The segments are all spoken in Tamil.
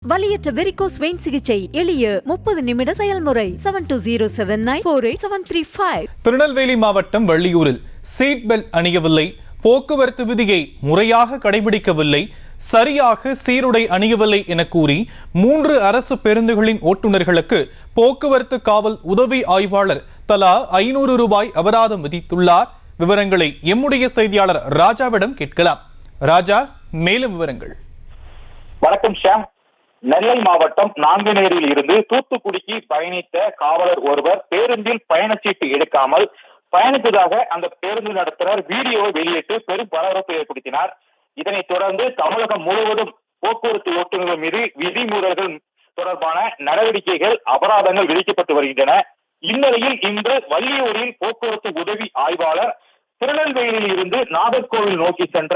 வலியற்ற வெரிகோஸ் வெயின் சிகிச்சை எளிய 30 நிமிட செயல்முறை 7209487335. திருநெல்வேலி மாவட்டம் வள்ளியூரில் சீட் பெல்ட் அணியவில்லை, போக்குவரத்து விதியை முறையாக கடைபிடிக்கவில்லை, சரியாக சீருடை அணியவில்லை என கூறி 3 அரசு பேருந்துகளின் ஓட்டுநர்களுக்கு போக்குவரத்து காவல் உதவி ஆய்வாளர் தலா 500 ரூபாய் அபராதம் விதித்துள்ளார். விவரங்களை எம்முடைய செய்தியாளர் ராஜாவிடம் கேட்கலாம். ராஜா, மேலும் விவரங்கள். வணக்கம் ஷாம். நெல்லை மாவட்டம் நாங்குநேரில் இருந்து தூத்துக்குடிக்கு பயணித்த காவலர் ஒருவர் பேருந்தில் பயணச்சீட்டு எடுக்காமல் பயணித்ததாக அந்த பேருந்து நடத்துனர் வீடியோவை வெளியிட்டு பெரும் பரபரப்பை ஏற்படுத்தினார். இதனைத் தொடர்ந்து தமிழகம் முழுவதும் போக்குவரத்து ஓட்டுநர்கள் மீது விதிமுறைகள் தொடர்பான நடவடிக்கைகள், அபராதங்கள் விதிக்கப்பட்டு வருகின்றன. இந்நிலையில் இன்று வள்ளியூரில் போக்குவரத்து உதவி ஆய்வாளர் திருநெல்வேலியில் இருந்து நாகர்கோவில் நோக்கி சென்ற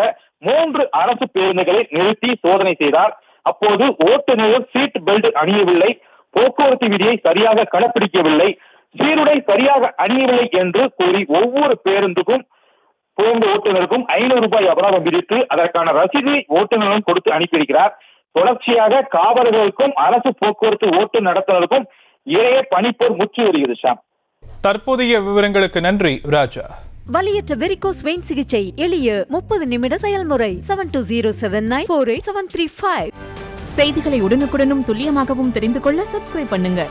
3 அரசு பேருந்துகளை நிறுத்தி சோதனை செய்தார். அப்போது ஓட்டுநர் சீட் பெல்ட் அணியவில்லை, போக்குவரத்து விதியை சரியாக கடைபிடிக்கவில்லை, சீருடை சரியாக அணியவில்லை என்று கூறி ஒவ்வொரு பேருந்துக்கும் ஓட்டுநருக்கும் 500 ரூபாய் அபராதம் விதித்து அதற்கான ரசீதை ஓட்டுநரும் கொடுத்து அனுப்பியிருக்கிறார். தொடர்ச்சியாக காவலர்களுக்கும் அரசு போக்குவரத்து ஓட்டு நடத்துனருக்கும் இடையே பணிப்போர் முற்றி வருகிறது. ஷாம், தற்போதைய விவரங்களுக்கு நன்றி ராஜா. வலியற்ற வெரிகோஸ் வெயின் சிகிச்சை எளிய 30 நிமிட செயல்முறை 7209487335. செய்திகளை உடனுக்குடனும் துல்லியமாகவும் தெரிந்து கொள்ள சப்ஸ்கிரைப் பண்ணுங்க.